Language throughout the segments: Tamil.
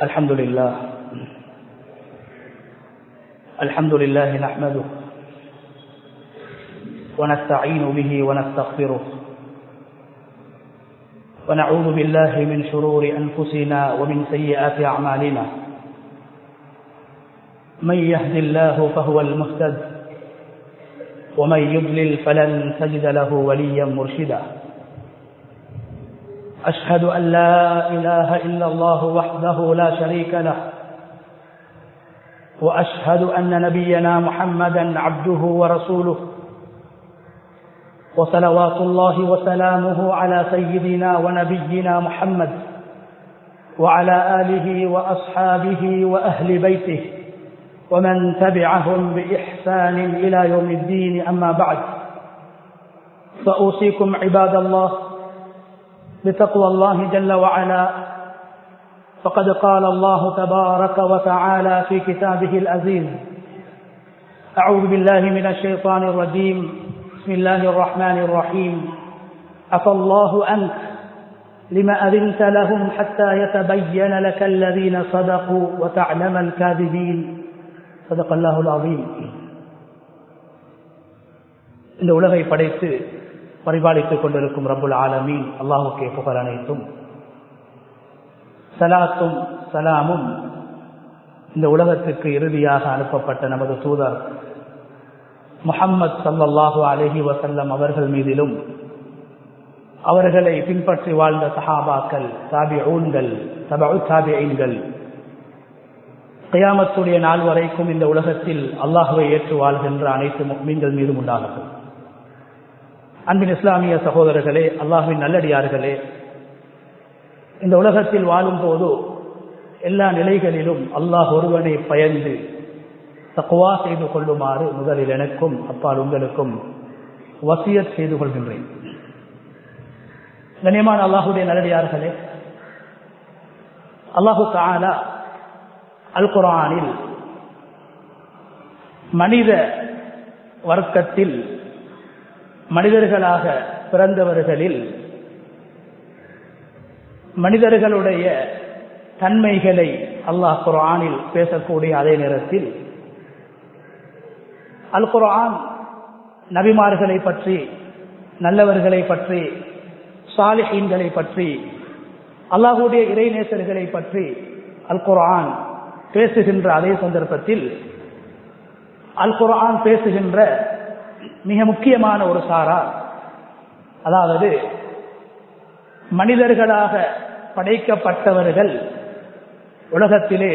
الحمد لله نحمده ونستعين به ونستغفره ونعوذ بالله من شرور أنفسنا ومن سيئات أعمالنا من يهد الله فهو المهتد ومن يضلل فلن تجد له وليا مرشدا أشهد أن لا إله إلا الله وحده لا شريك له وأشهد أن نبينا محمدا عبده ورسوله وصلوات الله وسلامه على سيدنا ونبينا محمد وعلى آله وأصحابه وأهل بيته ومن تبعهم بإحسان إلى يوم الدين. أما بعد، فأوصيكم عباد الله بتقوى الله جل وعلا، فقد قال الله تبارك وتعالى في كتابه العزيز: أعوذ بالله من الشيطان الرجيم، بسم الله الرحمن الرحيم. عفى الله عنك لما أذنت لهم حتى يتبين لك الذين صدقوا وتعلم الكاذبين. صدق الله العظيم. இந்த உலகை படைத்து பரிபாலித்துக் கொண்டிருக்கும் ரப்புல் ஆலமீன் அல்லாஹ்வுக்கே புகழ் அனைத்தும். சலாத்தும் சலாமும் இந்த உலகத்திற்கு இறுதியாக அனுப்பப்பட்ட நமது தூதர் முஹம்மது ஸல்லல்லாஹு அலைஹி வஸல்லம் அவர்கள் மீதிலும், அவர்களை பின்பற்றி வாழ்ந்த சஹாபாக்கள், தாபிஊன்கள், தபஉ தாபிஈன்கள், கியாமத்துடைய நாள் வரைக்கும் இந்த உலகத்தில் அல்லாஹ்வை ஏற்று வாழ்கின்ற அனைத்து முஃமின்கள் மீதும் உண்டாகட்டும். அன்பின் இஸ்லாமிய சகோதரர்களே, அல்லாஹ்வின் நல்லடியார்களே, இந்த உலகத்தில் வாழும் போது எல்லா நிலைகளிலும் அல்லாஹ் ஒருவனை பயந்து தக்வா செய்து கொள்ளுமாறு முதலில் எனக்கும் அப்பால் உங்களுக்கும் வசியத் செய்து கொள்கின்றேன். கண்ணியமான அல்லாஹ்வுடைய நல்லடியார்களே, அல்லாஹு தஆலா அல் குர்ஆனில் மனித வர்க்கத்தில் மனிதர்களாக பிறந்தவர்களில் மனிதர்களுடைய தன்மைகளை அல்லாஹ் குர்ஆனில் பேசக்கூடிய அதே நேரத்தில் அல் குர்ஆன் நபிமார்களை பற்றி, நல்லவர்களை பற்றி, சாலிஹீன்களை பற்றி, அல்லாஹ்வுடைய இறைநேசர்களை பற்றி அல் குர்ஆன் பேசுகின்ற அதே சந்தர்ப்பத்தில் அல் குர்ஆன் பேசுகின்ற மிக முக்கியமான ஒரு சாரார், அதாவது மனிதர்களாக படைக்கப்பட்டவர்கள் உலகத்திலே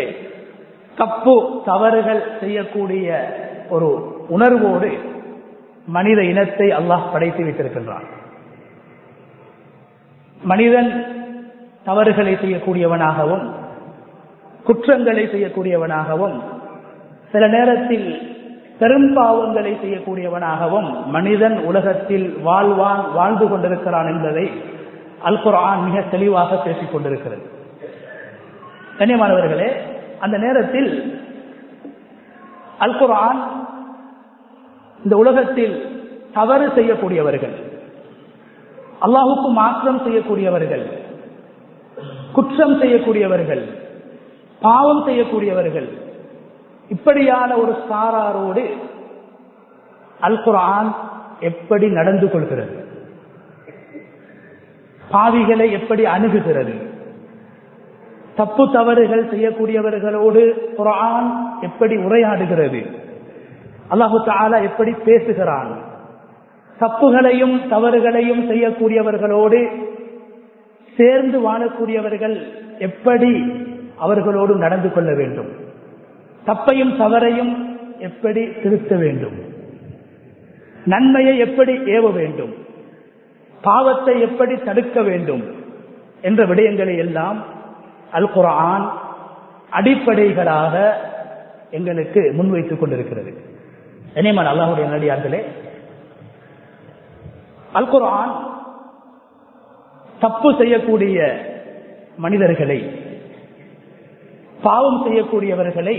தப்பு தவறுகள் செய்யக்கூடிய ஒரு உணர்வோடு மனித இனத்தை அல்லாஹ் படைத்து வைத்திருக்கின்றான். மனிதன் தவறுகளை செய்யக்கூடியவனாகவும் குற்றங்களை செய்யக்கூடியவனாகவும் சில நேரத்தில் பெரும்பாவங்களை செய்யக்கூடியவனாகவும் மனிதன் உலகத்தில் வாழ்ந்து கொண்டிருக்கிறான் என்பதை அல் குர்ஆன் மிக தெளிவாக பேசிக் கொண்டிருக்கிறது. கண்ணியமானவர்களே, அந்த நேரத்தில் அல் குர்ஆன் இந்த உலகத்தில் தவறு செய்யக்கூடியவர்கள், அல்லாஹ்வுக்கு மாற்றம் செய்யக்கூடியவர்கள், குற்றம் செய்யக்கூடியவர்கள், பாவம் செய்யக்கூடியவர்கள், இப்படியான ஒரு சாராரோடு அல் குர்ஆன் எப்படி நடந்து கொள்கிறது, பாவிகளை எப்படி அணுகுகிறது, தப்பு தவறுகள் செய்யக்கூடியவர்களோடு குர்ஆன் எப்படி உரையாடுகிறது, அல்லாஹு தஆலா எப்படி பேசுகிறான், தப்புகளையும் தவறுகளையும் செய்யக்கூடியவர்களோடு சேர்ந்து வாழக்கூடியவர்கள் எப்படி அவர்களோடு நடந்து கொள்ள வேண்டும், தப்பையும் தவறையும் எப்படி திருத்த வேண்டும், நன்மையை எப்படி ஏவ வேண்டும், பாவத்தை எப்படி தடுக்க வேண்டும் என்ற விடயங்களை எல்லாம் அல் குர்ஆன் அடிப்படைகளாக எங்களுக்கு முன்வைத்துக் கொண்டிருக்கிறது. கண்ணியமான அல்லாஹ்வுடைய நல்லடியார்களே, அல் குர்ஆன் தப்பு செய்யக்கூடிய மனிதர்களை, பாவம் செய்யக்கூடியவர்களை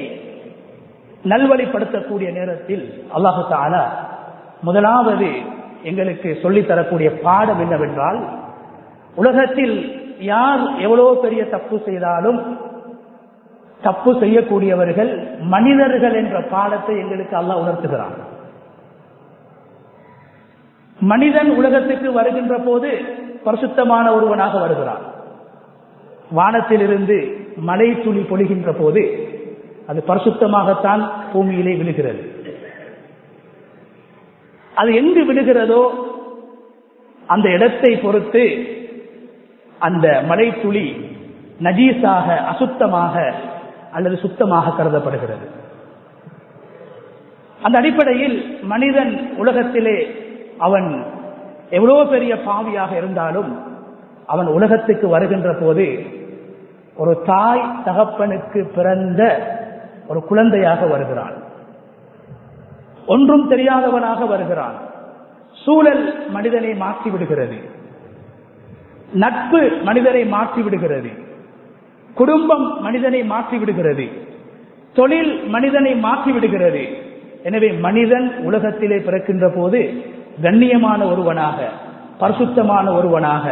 நல்வழிப்படுத்தக்கூடிய நேரத்தில் அல்லாஹு தஆலா முதலாவது எங்களுக்கு சொல்லித்தரக்கூடிய பாடம் என்னவென்றால், உலகத்தில் யார் எவ்வளவு பெரிய தப்பு செய்தாலும் தப்பு செய்யக்கூடியவர்கள் மனிதர்கள் என்ற பாடத்தை எங்களுக்கு அல்லாஹ் உணர்த்துகிறான். மனிதன் உலகத்துக்கு வருகின்ற போது பரிசுத்தமான ஒருவனாக வருகிறான். வானத்திலிருந்து மழை துளி பொழிகின்ற போது அது பரிசுத்தமாகத்தான் பூமியிலே விழுகிறது. அது எங்கு விழுகிறதோ அந்த இடத்தை பொறுத்து அந்த மழை துளி நஜீஸாக, அசுத்தமாக அல்லது சுத்தமாக கருதப்படுகிறது. அந்த அடிப்படையில் மனிதன் உலகத்திலே அவன் எவ்வளவு பெரிய பாவியாக இருந்தாலும் அவன் உலகத்துக்கு வருகின்ற போது ஒரு தாய் தகப்பனுக்கு பிறந்த ஒரு குழந்தையாக வருகிறான். ஒன்றும் தெரியாதவனாக வருகிறான். சூழல் மனிதனை மாற்றி விடுகிறது. நட்பு மனிதரை மாற்றி விடுகிறது. குடும்பம் மனிதனை மாற்றி விடுகிறது. தொழில் மனிதனை மாற்றி விடுகிறது. எனவே மனிதன் உலகத்திலே பிறக்கின்ற போது கண்ணியமான ஒருவனாக, பரிசுத்தமான ஒருவனாக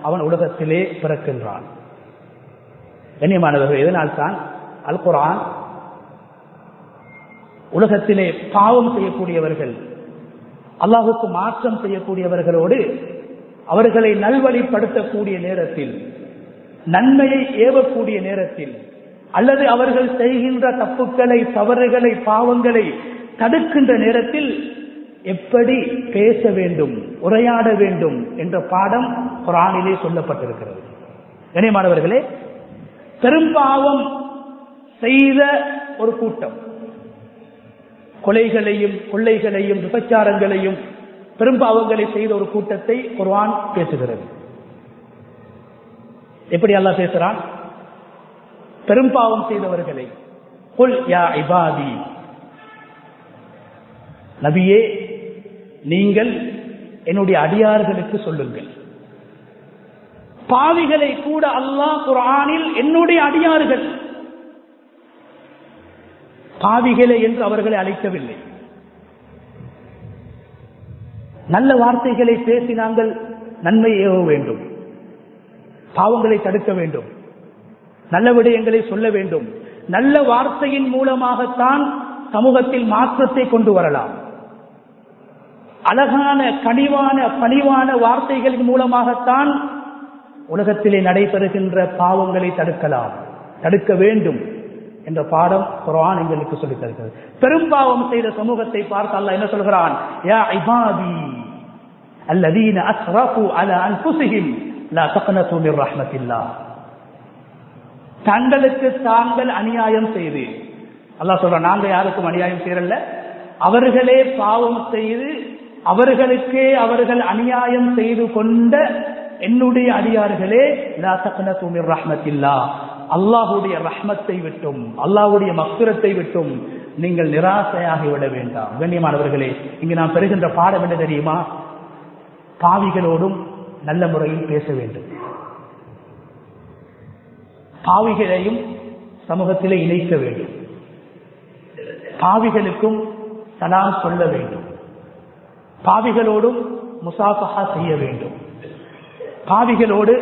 அவன் உலகத்திலே பிறக்கின்றான். கண்ணியமானவர்கள், இதனால்தான் அல் குர்ஆன் உலகத்திலே பாவம் செய்யக்கூடியவர்கள், அல்லாஹுக்கு மாற்றம் செய்யக்கூடியவர்களோடு அவர்களை நல்வழிப்படுத்தக்கூடிய நேரத்தில், நன்மையை ஏவக்கூடிய நேரத்தில், அல்லது அவர்கள் செய்கின்ற தப்புக்களை, தவறுகளை, பாவங்களை தடுக்கின்ற நேரத்தில் எப்படி பேச வேண்டும், உரையாட வேண்டும் என்ற பாடம் குர்ஆனிலே சொல்லப்பட்டிருக்கிறது. கண்ணியமானவர்களே, பெரும்பாவம் செய்த ஒரு கூட்டம், கொலைகளையும் கொள்ளைகளையும் விபச்சாரங்களையும் பெரும்பாவங்களை செய்த ஒரு கூட்டத்தை குர்ஆன் பேசுகிறது. எப்படி அல்லாஹ் பேசுறான்? பெரும்பாவம் செய்தவர்களை, குல் யா இபாதி, நபியே நீங்கள் என்னுடைய அடியார்களுக்கு சொல்லுங்கள். பாவிகளை கூட அல்லாஹ் குர்ஆனில் என்னுடைய அடியார்கள், பாவிகளை என்று அவர்களை அழைக்கவில்லை. நல்ல வார்த்தைகளை பேசி நாங்கள் நன்மை ஏவ வேண்டும், பாவங்களை தடுக்க வேண்டும், நல்ல விடயங்களை சொல்ல வேண்டும். நல்ல வார்த்தையின் மூலமாகத்தான் சமூகத்தில் மாற்றத்தை கொண்டு வரலாம். அழகான, கனிவான, பணிவான வார்த்தைகளின் மூலமாகத்தான் உலகத்திலே நடைபெறுகின்ற பாவங்களை தடுக்கலாம், தடுக்க வேண்டும் என்ற பாடம் குர்ஆன் எங்களுக்கு சொல்லித் தருகிறது. பெரும்பாவம் செய்த சமூகத்தை பார்த்து அல்லாஹ் என்ன சொல்கிறான்? யா இபாதி அல்லதீன அஸ்ரஃபு அலா அன்ஃபுஸிஹிம் லா தக்னது மிர் ரஹ்மத்தில்லாஹ். தங்களுக்கு தாங்கள் அநியாயம் செய்து, அல்லாஹ் சொல்றான், நாங்க யாருக்கும் அநியாயம் செய்யறல்ல, அவர்களே பாவம் செய்து அவர்களுக்கே அவர்கள் அநியாயம் செய்து கொண்ட என்னுடைய அடியார்களே லா தக்னது மிர் ரஹ்மத்தில்லாஹ், அல்லாஹ்வுடைய ரஹ்மத்தை விட்டும், அல்லாஹ்வுடைய மக்ஃபிரத்தை விட்டும் நீங்கள் நிராசையாகி விட வேண்டாம். கண்ணியமானவர்களே, இங்கு நாம் பெறுகின்ற பாடம் என்ன தெரியுமா? பாவிகளோடும் நல்ல முறையில் பேச வேண்டும், பாவிகளையும் சமூகத்திலே இணைக்க வேண்டும், பாவிகளுக்கும் சலாம் சொல்ல வேண்டும், பாவிகளோடும் முசாஃபஹா செய்ய வேண்டும், பாவிகளோடு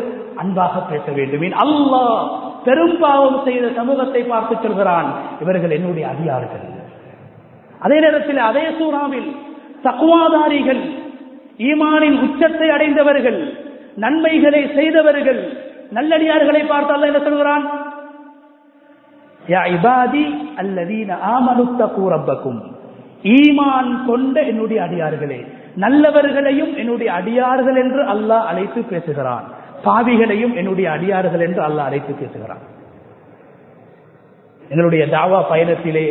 அன்பாக பேச வேண்டும். அல்லாஹ் பெரும்பாவம் செய்த சமூகத்தை பார்த்து சொல்கிறான், இவர்கள் என்னுடைய அடியார்கள். அதே நேரத்தில் அதே சூறாவில் தக்வாதாரிகள், ஈமானின் உச்சத்தை அடைந்தவர்கள், நன்மைகளை செய்தவர்கள், நல்லடியார்களை பார்த்து அல்லாஹ் என்ன சொல்கிறான்? யா இபாதி அல்லதீன ஆமனு தகு ரப்பக்கும், ஈமான் கொண்ட என்னுடைய அடியார்களே. நல்லவர்களையும் என்னுடைய அடியார்கள் என்று அல்லாஹ் அழைத்து பேசுகிறான், பாவிகளையும் என்னுடைய அடியார்கள் என்று அல்லாஹ் அழைத்து பேசுகிறான். எங்களுடைய தாவா பயணத்திலே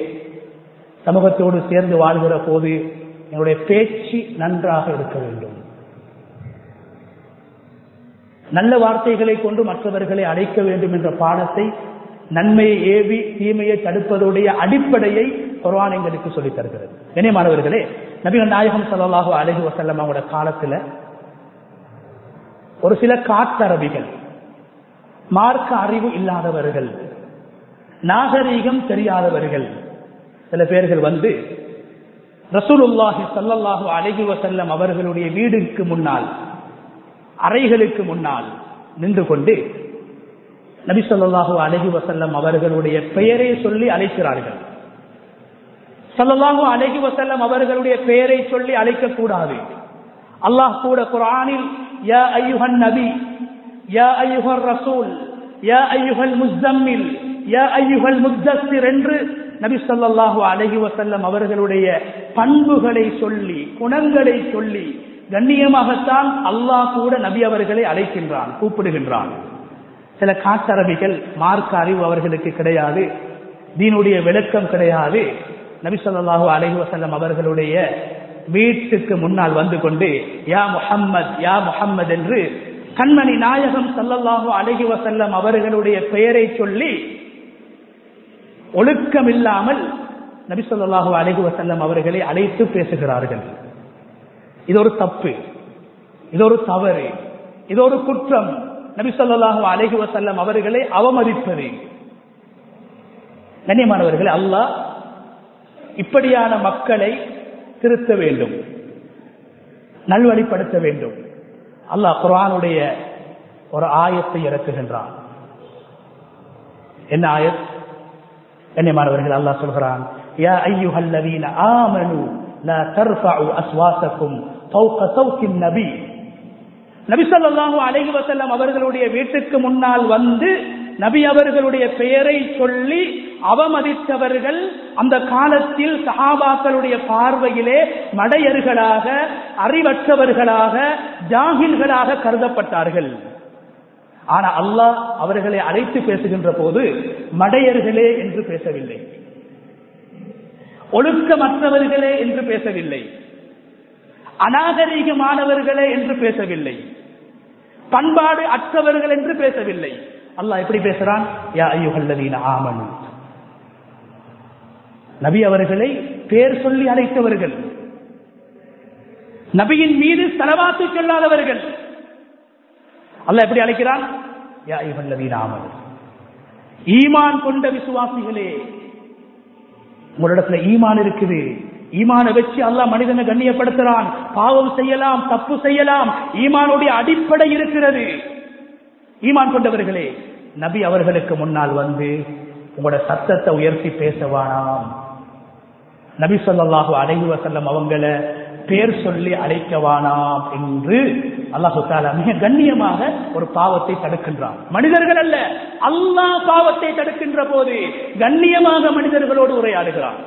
சமூகத்தோடு சேர்ந்து வாழ்கிற போது எங்களுடைய பேச்சு நன்றாக இருக்க வேண்டும். நல்ல வார்த்தைகளை கொண்டு மற்றவர்களை அழைக்க வேண்டும் என்ற பாடத்தை, நன்மையை ஏவி தீமையை தடுப்பதுடைய அடிப்படையை குர்ஆன் எங்களுக்கு சொல்லித் தருகிறது. கண்ணியமானவர்களே, நபிகள் நாயகம் ஸல்லல்லாஹு அலைஹி வஸல்லம் அவங்களோட காலத்துல ஒரு சில காட்டரபிகள், மார்க்க அறிவு இல்லாதவர்கள், நாகரீகம் தெரியாதவர்கள், சில பேர்கள் வந்து ரசூலுல்லாஹி ஸல்லல்லாஹு அலைஹி வஸல்லம் அவர்களுடைய வீடுக்கு முன்னால், அறைகளுக்கு முன்னால் நின்று கொண்டு நபி ஸல்லல்லாஹு அலைஹி வஸல்லம் அவர்களுடைய பெயரை சொல்லி அழைக்கிறார்கள். ஸல்லல்லாஹு அலைஹி வஸல்லம் அவர்களுடைய பெயரை சொல்லி அழைக்க கூடாது. அல்லாஹ் கூட குர்ஆனில் யா அய்யுஹன் நபி, யா அய்யுஹர் ரசூல், யா அய்யுஹல் முஸ்ஸம்மில், யா அய்யுஹல் முத்தஸ்ஸிர் என்று நபி ஸல்லல்லாஹு அலைஹி வஸல்லம் அவர்களுடைய பண்புகளை சொல்லி, குணங்களை சொல்லி கண்ணியமாகத்தான் அல்லாஹ் கூட நபி அவர்களை அழைக்கின்றான், கூப்பிடுகின்றான். சில காட்டரபிகள் மார்க்க அறிவு அவர்களுக்கு கிடையாது, தீனுடைய விளக்கம் கிடையாது. நபி ஸல்லல்லாஹு அலைஹி வஸல்லம் அவர்களுடைய வீட்டுக்கு முன்னால் வந்து கொண்டு யா முஹம்மத், யா முஹம்மத் என்று கண்மணி நாயகம் ஸல்லல்லாஹு அலைஹி வஸல்லம் அவர்களுடைய பெயரை சொல்லி ஒழுக்கம் இல்லாமல் நபி ஸல்லல்லாஹு அலைஹி வஸல்லம் அவர்களை அழைத்து பேசுகிறார்கள். இது ஒரு தப்பு, இது ஒரு தவறு, இது ஒரு குற்றம். நபி ஸல்லல்லாஹு அலைஹி வஸல்லம் அவர்களை அவமதிப்பது. கண்ணியமானவர்களே, அல்லாஹ் இப்படியான மக்களை திருத்த வேண்டும், நல்வழிப்படுத்த வேண்டும். அல்லாஹ் குர்ஆனுடைய ஒரு ஆயத்தை இறக்குகின்றான். என்ன ஆயத்? கண்ணியமானவர்கள், அல்லாஹ் சொல்கிறான், யா அய்யுஹல்லதீன ஆமனூ லா தர்ஃபஉ அஸ்வாத்தகும் ஃபௌக ஸௌத்தின் நபி. நபி ஸல்லல்லாஹு அலைஹி வஸல்லம் அவர்களுடைய வீட்டுக்கு முன்னால் வந்து நபி அவர்களுடைய பெயரை சொல்லி அவமதித்தவர்கள் அந்த காலத்தில் சஹாபாக்களுடைய பார்வையிலே மடையர்களாக, அறிவற்றவர்களாக, ஜாஹில்களாக கருதப்பட்டார்கள். ஆனா அல்லாஹ் அவர்களை அழைத்து பேசுகின்ற போது மடையர்களே என்று பேசவில்லை, ஒழுக்கமற்றவர்களே என்று பேசவில்லை, அநாகரீகமானவர்களே என்று பேசவில்லை, பண்பாடு அற்றவர்கள் என்று பேசவில்லை. அல்லாஹ் எப்படி பேசுறான்? யா அய்யுஹல்லதீன ஆமனூ. நபி அவர்களை பேர் சொல்லி அழைத்தவர்கள், நபியின் மீது ஸலவாத்து சொல்லாதவர்கள். அல்லாஹ் எப்படி அழைக்கிறான்? யா அய்யுஹல்லதீன ஆமனூ. ஈமான் கொண்ட விசுவாசிகளே, உங்களிடத்துல ஈமான் இருக்குது, ஈமான வச்சு அல்லாஹ் மனிதனை கண்ணியப்படுத்துறான். பாவம் செய்யலாம், தப்பு செய்யலாம், ஈமானுடைய அடிப்படை இருக்கிறது. ஈமான் கொண்டவர்களே, நபி அவர்களுக்கு முன்னால் வந்து உங்களோட சத்தத்தை உயர்த்தி பேசவானாம். நபி ஸல்லல்லாஹு அலைஹி வஸல்லம் அவங்கள பேர் சொல்லி அழைக்கவானாம் என்று அல்லாஹ் தஆலா மிக கண்ணியமாக ஒரு பாவத்தை தடுக்கின்றான். மனிதர்கள் அல்ல, அல்லாஹ் பாவத்தை தடுக்கின்ற போது கண்ணியமாக மனிதர்களோடு உரையாடுகிறான்.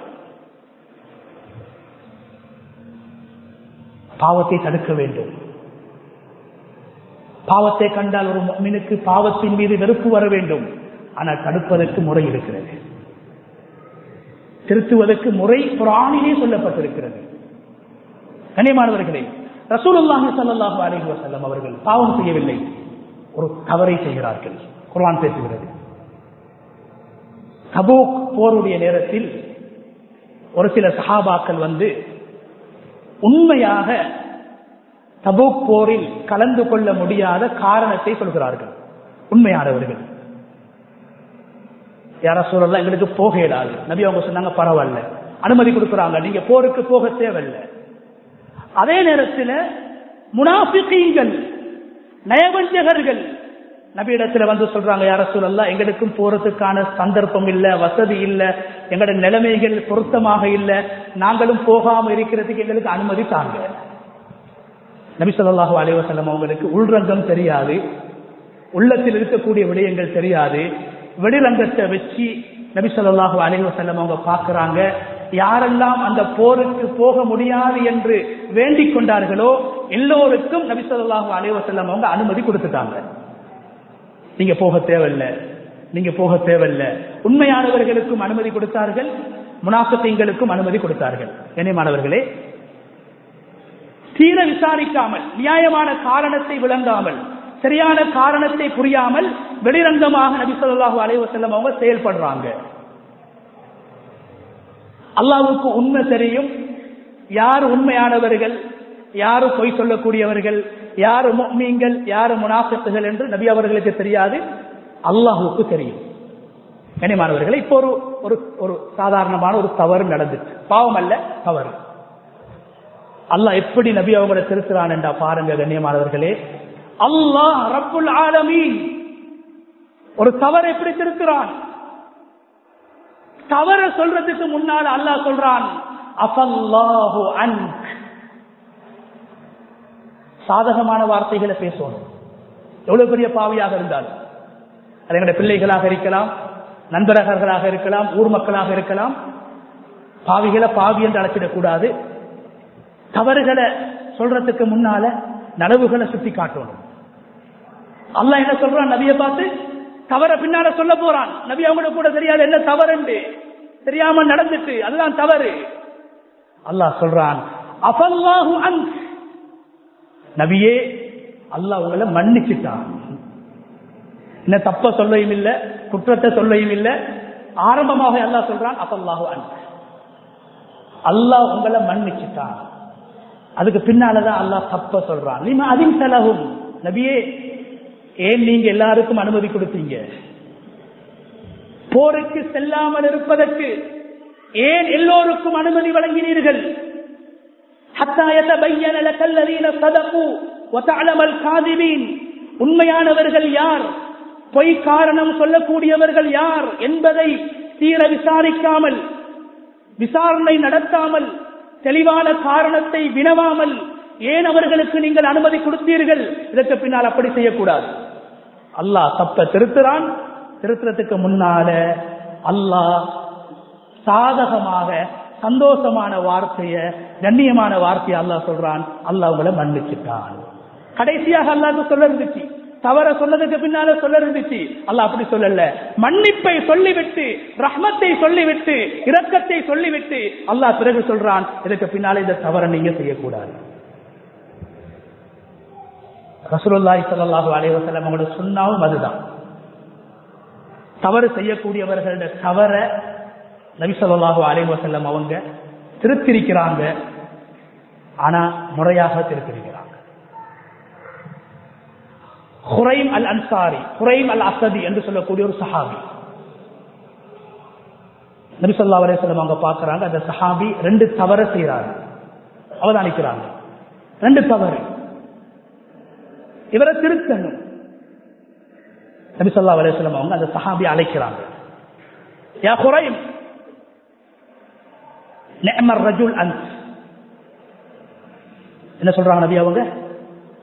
பாவத்தை தடுக்க வேண்டும். பாவத்தை கண்டால் ஒரு முஃமினுக்கு பாவத்தின் மீது வெறுப்பு வர வேண்டும். ஆனால் தடுப்பதற்கு முறை இருக்கிறது, திருத்துவதற்கு முறை குர்ஆனிலே சொல்லப்பட்டிருக்கிறது. கண்ணியமானவர்களே, ரசூலுல்லாஹி ஸல்லல்லாஹு அலைஹி வஸல்லம் அவர்கள் பாவம் செய்யவில்லை, ஒரு தவறை செய்கிறார்கள். குர்ஆன் பேசுகிறது. தபூக் போருடைய நேரத்தில் ஒரு சில சஹாபாக்கள் வந்து உண்மையாக தபூக் போரில் கலந்து கொள்ள முடியாத காரணத்தை சொல்கிறார்கள். உண்மையானவர்கள், யா ரசூலல்லாஹ் எங்களுக்கு போக இயலாது. நபி அவங்க சொன்னாங்க, பரவாயில்ல, அனுமதி கொடுக்குறாங்க, நீங்க போருக்கு போக தேவையில்லை. அதே நேரத்தில் முனாஃபிகீன்கள், நயவஞ்சகர்கள் நபியிடத்துல வந்து சொல்றாங்க, யா ரசூலல்லாஹ் எங்களுக்கும் போறதுக்கான சந்தர்ப்பம் இல்ல, வசதி இல்ல, எங்களோட நிலைமைகள் பொருத்தமாக இல்ல, நாங்களும் போகாம இருக்கிறதுக்கு எங்களுக்கு அனுமதி தாங்க. நபி ஸல்லல்லாஹு அலைஹி வஸல்லம் அவங்களுக்கு உள்ரங்கம் தெரியாது, உள்ளத்தில் இருக்கக்கூடிய விடயங்கள் தெரியாது. வெளிரங்கத்தை வச்சு நபி ஸல்லல்லாஹு அலைஹி வஸல்லம் அவங்க பார்க்கறாங்க, யாரெல்லாம் அந்த போருக்கு போக முடியாது என்று வேண்டிக் கொண்டார்களோ எல்லோருக்கும் நபி ஸல்லல்லாஹு அலைஹி வஸல்லம் அவங்க அனுமதி கொடுத்துட்டாங்க. நீங்க போக தேவையில்லை, நீங்க போக தேவையில்லை. உண்மையானவர்களுக்கும் அனுமதி கொடுத்தார்கள், முனாஃபிகீன்களுக்கும் அனுமதி கொடுத்தார்கள். கண்ணியமானவர்களே, தீர விசாரிக்காமல், நியாயமான காரணத்தை விளங்காமல், சரியான காரணத்தை புரியாமல் வெளிரங்கமாக நபி ஸல்லல்லாஹு அலைஹி வஸல்லம் அவங்க செயல்படுறாங்க. அல்லாஹ்வுக்கு உண்மை தெரியும், யார் உண்மையானவர்கள், யாரு பொய் சொல்லக்கூடியவர்கள், யாரு முஃமின்கள், யாரு முனாஃபிக்குகள் என்று நபி அவர்களுக்கு தெரியாது, அல்லாஹ்வுக்கு தெரியும். கண்ணியமானவர்களே, இப்போ ஒரு சாதாரணமான ஒரு தவறு நடந்துச்சு, பாவம் அல்ல, தவறு. அல்லாஹ் எப்படி நபி அவங்களை திருத்துறான் என்றா பாருங்க. கண்ணியமானவர்களே, அல்லாஹ் ரப்புல் ஆலமீன் ஒரு தவறை எப்படி திருத்துறான்? தவற சொல்றதுக்கு முன்னால் அல்லாஹ் சொல்றான் அஃபல்லாஹு அன்க். சாதகமான வார்த்தைகளை பேசணும். எவ்வளவு பெரிய பாவியாக இருந்தாலும், அது எங்களுடைய பிள்ளைகளாக இருக்கலாம், நண்பர்களாக இருக்கலாம், ஊர் மக்களாக இருக்கலாம். பாவிகளை பாவி என்று அழைச்சிடக்கூடாது. தவறுகளை சொல்றதுக்கு முன்னால நனவுகளை சுட்டி காட்டணும். அல்லாஹ் என்ன சொல்றான்? நபியை பார்த்து தவற பின்னால சொல்ல போறான். நபி அவங்க கூட தெரியாது என்ன தவறு, தெரியாம நடந்துட்டு அதுதான் தவறு. அல்லாஹ் சொல்றான் அஃபல்லாஹு அன்க். நபியே, அல்லாஹ் உங்களை மன்னிச்சுட்டான். என்ன தப்ப சொல்லையும் இல்லை, குற்றத்தை சொல்லையும் இல்லை. ஆரம்பமாக அல்லாஹ் சொல்றான் அஃபல்லாஹு அன்க், அல்லாஹ் உங்களை மன்னிச்சுட்டான். அதுக்கு பின்னாலதான் அல்லாஹ் தப்ப சொல்றான். நீங்க அதின் செலவும் நபியே, ஏன் நீங்க எல்லாருக்கும் அனுமதி கொடுத்தீங்க? போருக்கு செல்லாமல் இருப்பதற்கு ஏன் எல்லோருக்கும் அனுமதி வழங்கினீர்கள்? உண்மையானவர்கள் யார், பொய் காரணம் சொல்லக்கூடியவர்கள் யார் என்பதை தீர விசாரிக்காமல், விசாரணை நடத்தாமல், தெளிவான காரணத்தை வினவாமல் ஏன் அவர்களுக்கு நீங்கள் அனுமதி கொடுத்தீர்கள்? இதற்கு பின்னால் அப்படி செய்யக்கூடாது. அல்லாஹ் தப்ப திருத்துறான். திருத்துறதுக்கு முன்னால அல்லாஹ் சாதகமாக சந்தோஷமான வார்த்தைய, கண்ணியமான வார்த்தையை அல்லாஹ் சொல்றான். அல்லாஹ் உங்களை மன்னிச்சுட்டான். கடைசியாக அல்லாஹ் சொல்ல இருந்துச்சு, தவற சொன்னதுக்கு பின்னால சொல்ல இருந்துச்சு. அல்லாஹ் அப்படி சொல்லல. மன்னிப்பை சொல்லிவிட்டு, ரஹ்மத்தை சொல்லிவிட்டு, இரக்கத்தை சொல்லிவிட்டு அல்லாஹ் பிறகு சொல்றான், இதற்கு பின்னால இந்த தவறை நீங்க செய்யக்கூடாது. ரசூலுல்லாஹி ஸல்லல்லாஹு அலைஹி வஸல்லம் அவங்களோட சுன்னாவும் அதுதான். தவறு செய்யக்கூடியவர்களுடைய தவற நபி ஸல்லல்லாஹு அலைஹி வஸல்லம் அவங்க திருத்திருக்கிறாங்க. ஆனா முறையாக திருத்திருக்கிறாங்க. ஹுரைம் அல் அன்சாரி, ஹுரைம் அல் அஸதி என்று சொல்லக்கூடிய ஒரு சஹாபி, நபி ஸல்லல்லாஹு அலைஹி வஸல்லம் அவங்க பார்க்கறாங்க. அந்த சஹாபி 2 தவறு செய்யறாங்க, அவதானிக்கிறாங்க. 2 தவறு, இவரை திருத்தணும். நபி ஸல்லல்லாஹு அலைஹி வஸல்லம் அவங்க அந்த சஹாபி அழைக்கிறாங்க. யா ஹுரைம், நிஅமர் ரஜுல் அன்த். என்ன சொல்றாங்க நபி அவங்க?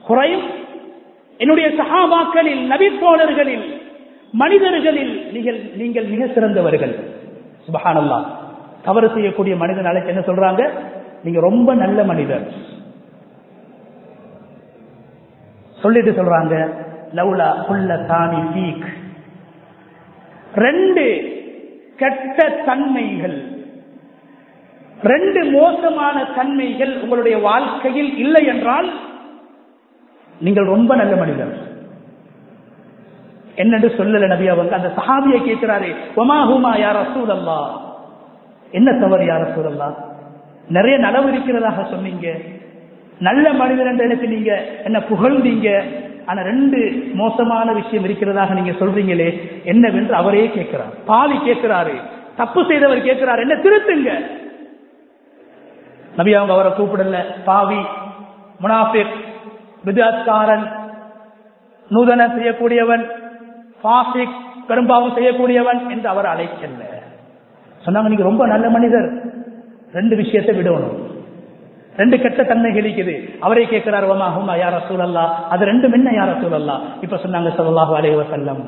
ஹுரைம், என்னுடைய சஹாபாக்களில், நபி தோழர்களில், மனிதர்களில் நீங்கள் மிக சிறந்தவர்கள். சுப்ஹானல்லாஹ். தவறு செய்யக்கூடிய மனிதன் அழைச்சு என்ன சொல்றாங்க? நீங்க ரொம்ப நல்ல மனிதர். சொல்லிட்டு சொல்றாங்க லவுலா குல்லதானி ஃபீக். 2 கெட்ட தன்மைகள், 2 மோசமான தன்மைகள் உங்களுடைய வாழ்க்கையில் இல்லை என்றால் நீங்கள் ரொம்ப நல்ல மனிதர். என்னென்று சொல்லல நபி அவங்க. அந்த சஹாபியை கேட்கிறாரு, வமா ஹுமா யா ரசூலல்லாஹ். என்ன தவறு யா ரசூலல்லாஹ்? நிறைய நலவு இருக்கிறதாக சொன்னீங்க, நல்ல மனிதர் என்று எனக்கு நீங்க என்ன புகழ்ந்தீங்க. ஆனா 2 மோசமான விஷயம் இருக்கிறதாக நீங்க சொல்றீங்களே, என்னவென்று அவரே கேட்கிறார். பாவி கேட்கிறாரு, தப்பு செய்தவர் கேட்கிறார், என்ன திருத்துங்க. நபி அவங்க அவரை கூப்பிடல பாவி, முனாஃபிக், பித்அத்காரன், நூதன செய்யக்கூடியவன், ஃபாசிக், பெரும்பாவம் செய்யக்கூடியவன் என்று அவர் அழைக்கல. சொன்னாங்க நீங்க ரொம்ப நல்ல மனிதர், 2 விஷயத்தை விடணும். 2 கெட்ட தன்மைகள் இருக்குது. அவரே கேட்கிறார், வமா ஹுமா யா ரசூலல்லாஹ். அது 2 என்ன யா ரசூலல்லாஹ்? இப்ப சொன்னாங்க ஸல்லல்லாஹு அலைஹி வஸல்லம்,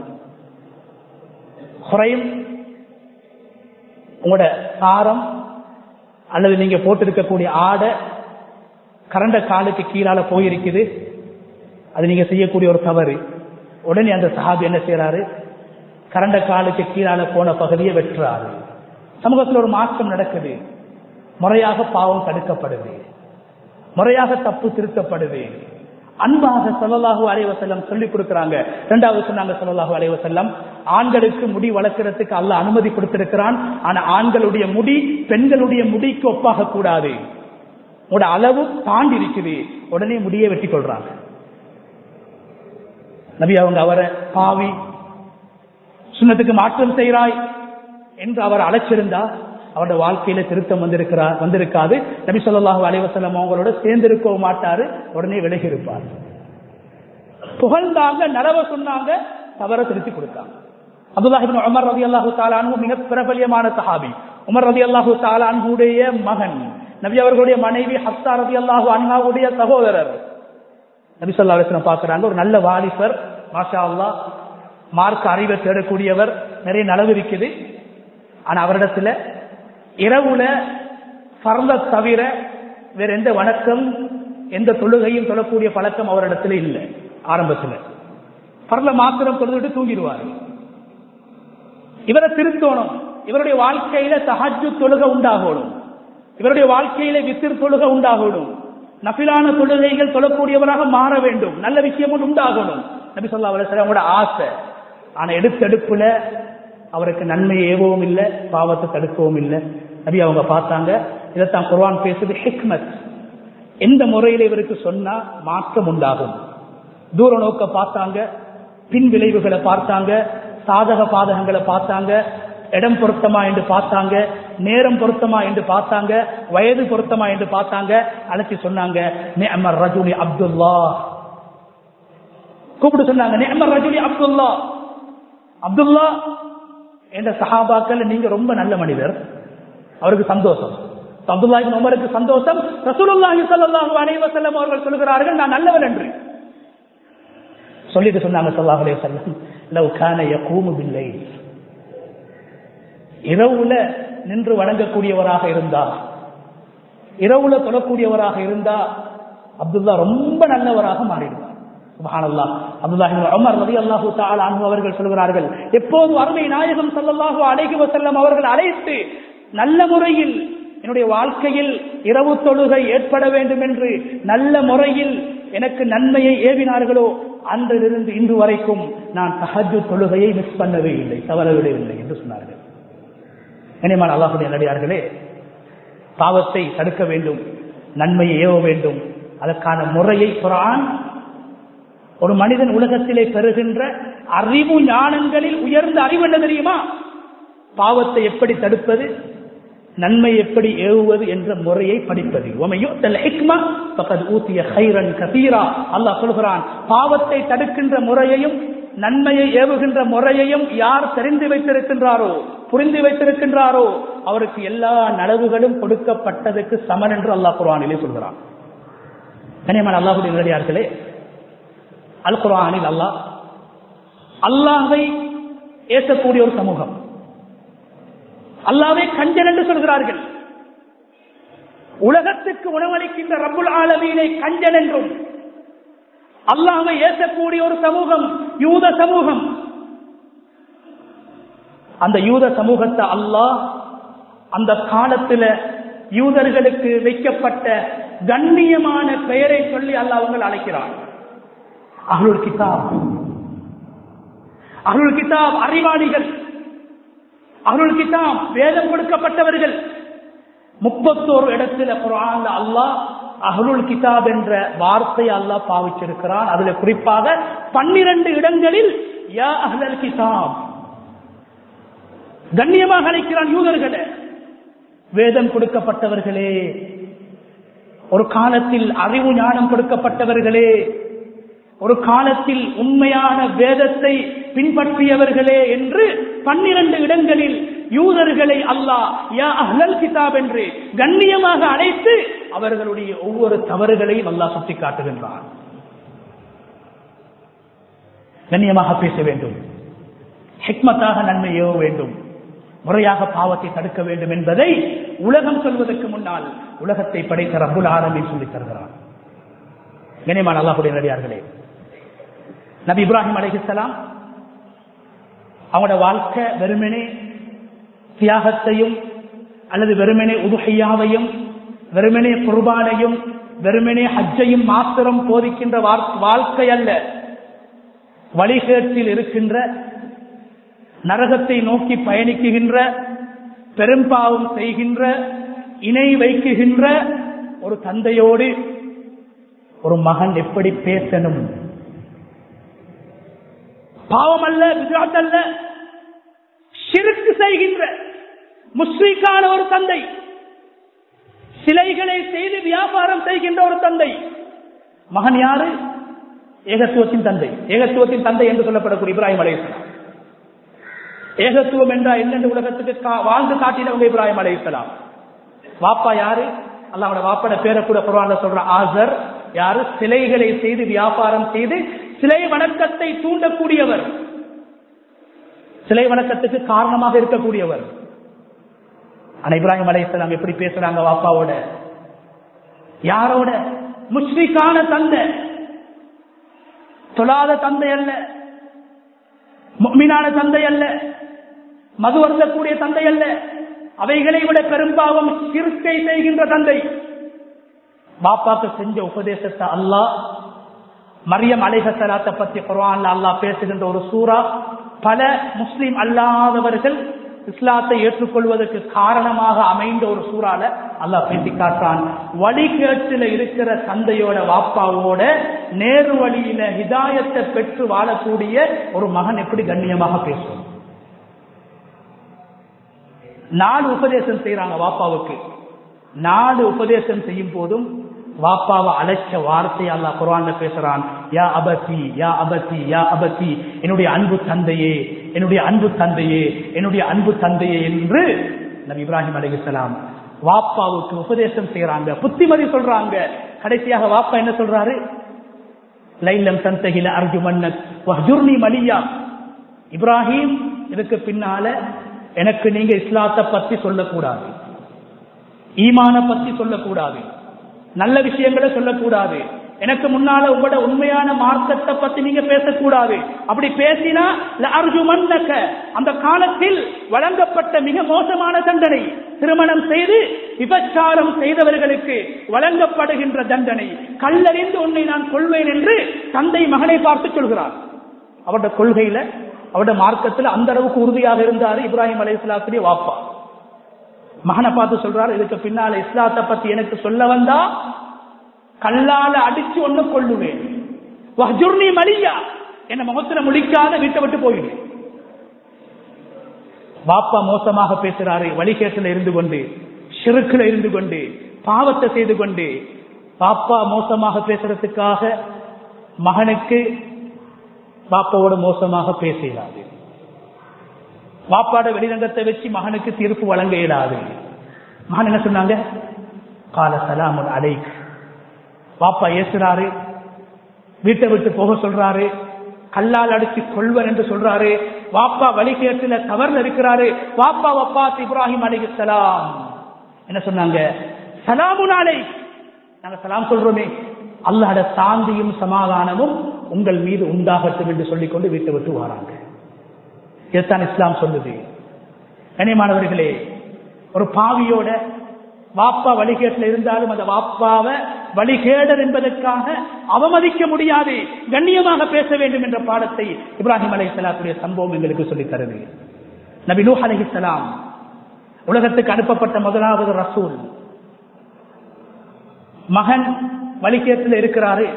ஹுரைம், உங்களோட சாரம் அல்லது நீங்க போட்டிருக்கக்கூடிய ஆடை கரண்ட காலுக்கு கீழால போயிருக்குது, அது நீங்க செய்யக்கூடிய ஒரு தவறு. உடனே அந்த சஹாபி என்ன செய்யறாரு? கரண்ட காலுக்கு கீழால போன பகுதியை வெட்டுறாரு. சமூகத்தில் ஒரு மாற்றம் நடக்குது. முறையாக பாவம் தடுக்கப்படுது, முறையாக தப்பு திருத்தப்படுது. அன்பாக ஸல்லல்லாஹு அலைஹி வஸல்லம் சொல்லிக் கொடுக்கிறாங்க. 2வது சொன்னாங்க ஸல்லல்லாஹு அலைஹி வஸல்லம், ஆண்களுக்கு முடி வளர்க்கிறதுக்கு அல்லாஹ் அனுமதி கொடுத்திருக்கிறான். ஆனா ஆண்களுடைய முடி பெண்களுடைய முடிக்கு ஒப்பாக கூடாது, உங்களோட அளவு தாண்டி இருக்குது. உடனே முடியை வெட்டி கொள்றாங்க. நபி அவங்க அவரை பாவி, சுன்னத்துக்கு மாற்றம் செய்கிறாய் என்று அவர் அழைச்சிருந்தா அவருடைய வாழ்க்கையில திருத்தம் வந்திருக்காது. நபி ஸல்லல்லாஹு அலைஹி வஸல்லம் அவங்களோட சேர்ந்திருக்க மாட்டாரு, உடனே விலகி இருப்பார். புகழ்ந்தாங்க, நலவ சொன்னாங்க, தவற திருத்தி கொடுத்தாங்க. அப்துல்லாஹ் இப்னு உமர் ரலியல்லாஹு தஆலா அன்ஹு மிக பிரபல்யமான சஹாபி. உமர் ரலியல்லாஹு தஆலா அன்ஹுடைய மகன், நபி அவர்களுடைய மனைவி ஹப்ஸா ரலியல்லாஹு அன்ஹாவுடைய சகோதரர். நபி ஸல்லல்லாஹு அலைஹி வஸல்லம் பார்க்கறாங்க, ஒரு நல்ல வாலிபர், மாஷா அல்லாஹ், மார்க்க அறிவை தேடக்கூடியவர், நிறைய நலவு இருக்குது. ஆனா அவரிடத்துல இரவுல ஃபர்த தவிர வேற எந்த வணக்கம், எந்த தொழுகையும் சொல்லக்கூடிய பழக்கம் அவரிடத்துல இல்லை. ஆரம்பத்துல ஃபர்த மாத்திரம் தொழுதுட்டு தூங்கிடுவார். இவரை திருத்தோணும், இவருடைய வாழ்க்கையில தஹஜ்ஜுத் தொழுகை உண்டாகணும், இவருடைய வாழ்க்கையில வித்ர் தொழுகை உண்டாகணும், நஃபிலான தொழுகைகள் தொழக்கூடியவராக மாற வேண்டும், நல்ல விஷயமும் உண்டாகணும். நபி ஸல்லல்லாஹு அலைஹி வஸல்லம் அவங்களோட ஆசை. ஆனா எடுத்தெடுப்புல அவருக்கு நன்மை ஏவவும் இல்லை, பாவத்தை தடுக்கவும் இல்லை. நபி அவங்க பார்த்தாங்க, இதைத்தான் குர்ஆன் பேசுது, ஹிக்மத். எந்த முறையில இவருக்கு சொன்னா மாற்றம் உண்டாகும். தூர நோக்க பார்த்தாங்க, பின் விளைவுகளை பார்த்தாங்க, சாதக பாதகங்களை பார்த்தாங்க, இடம் பொருத்தமா என்று பார்த்தாங்க, நேரம் பொருத்தமா என்று பார்த்தாங்க, வயது பொருத்தமா என்று பார்த்தாங்க. அழைச்சி சொன்னாங்க, நிஅமர் ரஜுலி அப்துல்லா, கூப்பிட்டு சொன்னாங்க, நிஅமர் ரஜுலி அப்துல்லா, அப்துல்லா என்ற சஹாபாக்கள் நீங்க ரொம்ப நல்ல மனிதர். அவருக்கு சந்தோஷம், அப்துல்லாஹ் இப்னு உமருக்கு சந்தோஷம். ரசூலுல்லாஹி ஸல்லல்லாஹு அலைஹி வஸல்லம் அவர்கள் சொல்கிறார்கள், நான் நல்லவன் என்று சொல்லிட்டு சொன்னாங்க ஸல்லல்லாஹு அலைஹி வஸல்லம், லவ் கான யகூமு பில்லைல், இரவுல நின்று வணங்கக்கூடியவராக இருந்தா, இரவுல தொழக்கூடியவராக இருந்தா அப்துல்லா ரொம்ப நல்லவராக மாறிடுவார். சுப்ஹானல்லாஹ். அப்துல்லாஹ் இப்னு உமர் ரலியல்லாஹு தஆலா அன்ஹு அவர்கள் சொல்கிறார்கள், எப்போது அருமை நாயகம் ஸல்லல்லாஹு அலைஹி வஸல்லம் அவர்கள் அழைத்து நல்ல முறையில் என்னுடைய வாழ்க்கையில் இரவு தொழுகை ஏற்பட வேண்டும் என்று நல்ல முறையில் எனக்கு நன்மையை ஏவினார்களோ, அன்றிலிருந்து இன்று வரைக்கும் நான் தஹஜ்ஜுத் தொழுகையை மிஸ் பண்ணவே இல்லை, தவறவிடவில்லை என்று சொன்னார்கள். கண்ணியமான அல்லாஹ்வுடைய நல்லடியார்களே, பாவத்தை தடுக்க வேண்டும், நன்மையை ஏவ வேண்டும். அதற்கான முறையை குர்ஆன் ஒரு மனிதன் உலகத்திலே பெறுகின்ற அறிவு ஞானங்களில் உயர்ந்த அறிவு என்ன தெரியுமா? பாவத்தை எப்படி தடுப்பது, நன்மை எப்படி ஏவுவது என்ற முறையை படிப்பது. அல்லாஹ் சொல்கிறான், பாவத்தை தடுக்கின்ற முறையையும் நன்மையை ஏவுகின்ற முறையையும் யார் தெரிந்து வைத்திருக்கின்றாரோ, புரிந்து வைத்திருக்கின்றாரோ, அவருக்கு எல்லா நலவுகளும் கொடுக்கப்பட்டதற்கு சமன் என்று அல்லாஹ் குர்ஆனிலே சொல்கிறான். கண்ணியமான அல்லாஹ்வுடைய நல்லடியார்களே, அல் குர்ஆனில் அல்லாஹ்வை ஏற்கக்கூடிய ஒரு சமூகம், அல்லாஹ்வை கஞ்சன் என்று சொல்கிறார்கள். உலகத்துக்கு உணவளிக்கின்ற ரப்புல் ஆலமீனை கஞ்சன் என்றும் அல்லாஹ்வை ஏற்கக்கூடிய ஒரு சமூகம் யூத சமூகம். அந்த யூத சமூகத்தை அல்லாஹ் அந்த காலத்தில் யூதர்களுக்கு வைக்கப்பட்ட கண்ணியமான பெயரை சொல்லி அல்லாஹ் அவர்கள் அழைக்கிறார். அஹ்லுல் கிதாப். அஹ்லுல் கிதாப் அறிவாளிகள், அஹ்லுல் கிதாப் வேதம் கொடுக்கப்பட்டவர்கள். 31 இடத்துல குர்ஆன்ல அல்லாஹ் அஹ்லுல் கிதாப் என்ற வார்த்தையை அல்லாஹ் பாவிச்சிருக்கிறான். அதுல குறிப்பாக 12 இடங்களில் யா அஹ்லல் கிதாப் கண்ணியமாக அழைக்கிறான் யூதர்களே, வேதம் கொடுக்கப்பட்டவர்களே, ஒரு காலத்தில் அறிவு ஞானம் கொடுக்கப்பட்டவர்களே, ஒரு காலத்தில் உண்மையான வேதத்தை பின்பற்றியவர்களே என்று 12 இடங்களில் யூதர்களை அல்லாஹ் யா அஹ்லல் கிதாப் என்று கண்ணியமாக அழைத்து அவர்களுடைய ஒவ்வொரு தவறுகளையும் அல்லாஹ் சுட்டிக் காட்டுகின்றான். கண்ணியமாக பேச வேண்டும், ஹிக்மத்தாக நன்மை ஏவ வேண்டும், முறையாக பாவத்தை தடுக்க வேண்டும் என்பதை உலகம் சொல்வதற்கு முன்னால் உலகத்தை படைத்த ரப்புல் ஆலமீன் சொல்லித் தருகிறார். கண்ணியமான அல்லாஹ்வுடைய நல்லடியார்களே, நபி இப்ராஹிம் அலைஹிஸ்ஸலாம் அவங்களோட வாழ்க்கை வெறுமனே தியாகத்தையும் அல்லது வெறுமனே உதுஹியாவையும் வெறுமனே குர்பானையும் வெறுமனே ஹஜ்ஜையும் மாத்திரம் போதிக்கின்ற வாழ்க்கை அல்ல. வழிகேட்டில் இருக்கின்ற, நரகத்தை நோக்கி பயணிக்குகின்ற, பெரும்பாவம் செய்கின்ற, இணை வைக்குகின்ற ஒரு தந்தையோடு ஒரு மகன் எப்படி பேசணும், பாவம் அல்ல, பித்அத் அல்ல, ஷிர்க் செய்கின்ற முஸ்ரிக்கான ஒரு தந்தை, சிலைகளை செய்து வியாபாரம் செய்கின்ற ஒரு தந்தை. மகன் யாரு? ஏகத்துவத்தின் தந்தை. ஏகத்துவத்தின் தந்தை என்று சொல்லப்படக்கூடிய இப்ராஹிம் அலைஹிஸ்ஸலாம். ஏகத்துவம் என்றா என்னென்று உலகத்துக்கு வாழ்ந்து காட்டினவங்க இப்ராஹிம் அலைஹிஸ்ஸலாம். வாப்பா யாரு? அல்லாஹ்வோட வாப்பட பேரை கூட குர்ஆன்ல சொல்ற ஆசர் யாரு? சிலைகளை செய்து வியாபாரம் செய்து சிலை வணக்கத்தை தூண்டக்கூடியவர், சிலை வணக்கத்துக்கு காரணமாக இருக்கக்கூடியவர். ஆனா இப்ராஹிம் அலைஹிஸ்ஸலாம் எப்படி பேசுறாங்க வாப்பாவோட? யாரோட? முஷ்ரிக்கான தந்தை, தொழாத தந்தை அல்ல, முஃமினான தந்தை அல்ல, மது அருந்தக்கூடிய தந்தை அல்ல, அவைகளை விட பெரும்பாவம் ஷிர்கை செய்கின்ற தந்தை. பாப்பாக்கு செஞ்ச உபதேசத்தை அல்லாஹ் மரியம் அலைஹிஸ்ஸலாத்தை பத்தி குர்ஆன்ல அல்லாஹ் பேசுகின்ற ஒரு சூரா பல முஸ்லிம் அல்லாதவர்கள் இஸ்லாத்தை ஏற்றுக்கொள்வதற்கு காரணமாக அமைந்த ஒரு சூறால அல்லாஹ் பேசி காட்டான். வழிகேட்டில இருக்கிற தந்தையோட வாப்பாவோட நேரு வழியில ஹிதாயத்தை பெற்று வாழக்கூடிய ஒரு மகன் எப்படி கண்ணியமாக பேசும். 4 உபதேசம் செய்யறாங்க வாப்பாவுக்கு. 4 உபதேசம் செய்யும் போதும் வாப்பாவை அழைச்ச வார்த்தை அல்லாஹ் குர்ஆன்ல பேசுறான். யா அபதி யா அபதி யா அபதி, என்னுடைய அன்பு தந்தையே, என்னுடைய அன்பு தந்தையே, என்னுடைய அன்பு தந்தையே என்று நபி இப்ராஹிம் அலைஹிஸ்ஸலாம் வாப்பாவுக்கு உபதேசம் செய்யறாங்க, புத்திமதி சொல்றாங்க. கடைசியாக வாப்பா என்ன சொல்றாரு? லைலம் தந்தஹில அர்ஜுமன்னக் வஹ்ஜுர்னி மலியா. இப்ராஹிம், இதுக்கு பின்னால எனக்கு நீங்க இஸ்லாத்தை பத்தி சொல்லக்கூடாது, ஈமான பத்தி சொல்லக்கூடாது, நல்ல விஷயங்களை சொல்லக்கூடாது, எனக்கு முன்னால உங்களோட உண்மையான மார்க்கத்தை பத்தி நீங்க பேசக்கூடாது. அப்படி பேசினா அர்ஜுமன்னக, அந்த காலத்தில் வழங்கப்பட்ட மிக மோசமான தண்டனை, திருமணம் செய்து விபச்சாரம் செய்தவர்களுக்கு வழங்கப்படுகின்ற தண்டனை, கல்லறிந்து உன்னை நான் கொள்வேன் என்று தந்தை மகனை பார்த்து சொல்கிறார். அவருடைய கொள்கையில, அவருடைய மார்க்கத்தில் அந்த அளவுக்கு உறுதியாக இருந்தாரு இப்ராஹிம் அலைஹிஸ்ஸலாத்துடைய வாப்பா. மகனை பார்த்து சொல்றாரு, இதுக்கு பின்னால இஸ்லாத்தை பத்தி எனக்கு சொல்ல வந்தா கல்லால அடிச்சு ஒண்ணு கொள்ளுவேன், வஹ்ஜுர்னி மலியா, என்ன முகத்துல முடிக்காத வீட்டை விட்டு போயிடுவேன். வாப்பா மோசமாக பேசுறாரு, வழிகேட்டில் இருந்து கொண்டு, ஷிர்க்ல இருந்து கொண்டு, பாவத்தை செய்து கொண்டு. பாப்பா மோசமாக பேசுறதுக்காக மகனுக்கு பாப்பாவோட மோசமாக பேச இயலாது. வாப்பாட வெளிரங்கத்தை வச்சு மகனுக்கு தீர்ப்பு வழங்க இயலாது. மகன் என்ன சொன்னாங்க? கால சலாமுன் அலைக். வாப்பா ஏசுறாரு, வீட்டை விட்டு போக சொல்றாரு, கல்லால் அடிச்சு கொள்வர் என்று சொல்றாரு. வாப்பா வழிகேட்டுல தவறுல இருக்கிறாரு. வாப்பா வப்பாத் இப்ராஹிம் அலைஹிஸ்ஸலாம் என்ன சொன்னாங்க? சலாமுன் அலைக். நாங்க சலாம் சொல்றோமே, அல்லாஹ்வுடைய சாந்தியும் சமாதானமும் உங்கள் மீது உண்டாகட்டும் என்று சொல்லிக்கொண்டு வீட்டை விட்டு வராங்க. இதுதான் இஸ்லாம் சொல்லுது. கண்ணியமானவர்களே, ஒரு பாவியோட வாப்பா வழிகேட்டில் இருந்தாலும் அந்த வாப்பாவை வழிகேடர் என்பதற்காக அவமதிக்க முடியாது, கண்ணியமாக பேச வேண்டும் என்ற பாடத்தை இப்ராஹிம் அலைஹிஸ்ஸலாத்துடைய சம்பவம் எங்களுக்கு சொல்லித் தருது. நபி நூஹ் அலைஹிஸ்ஸலாம் உலகத்துக்கு அனுப்பப்பட்ட முதலாவது ரசூல். மகன் வழிகேட்டில் இருக்கிறாரு,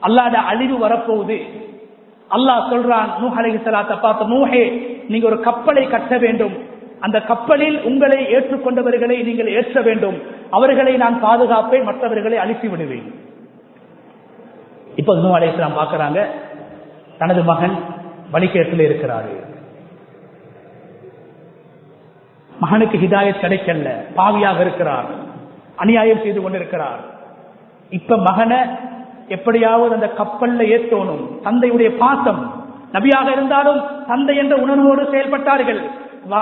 அல்லாஹ்வுடைய அழிவு வரப்போகுது. அல்லாஹ் சொல்றான் நூஹ் அலைஹிஸ்ஸலாத்தை பார்த்து, நூஹே, நீங்க ஒரு கப்பலை கட்ட வேண்டும், அந்த கப்பலில் உங்களை ஏற்றுக்கொண்டவர்களை நீங்கள் ஏற்ற வேண்டும், அவர்களை நான் பாதுகாப்பேன், மற்றவர்களை அழித்து விடுவேன். இப்ப நூஹ் அலைஹிஸ்ஸலாம் பார்க்கறாங்க, தனது மகன் வழிகேட்டில் இருக்கிறாரு, மகனுக்கு ஹிதாயத் கிடைக்கல, பாவியாக இருக்கிறார், அநியாயம் செய்து கொண்டிருக்கிறார். இப்ப மகனை எப்படியாவது அந்த கப்பல்ல ஏற்றணும். தந்தையுடைய பாசம், நபியாக இருந்தாலும் தந்தை என்ற உணர்வோடு செயல்பட்டார்கள்.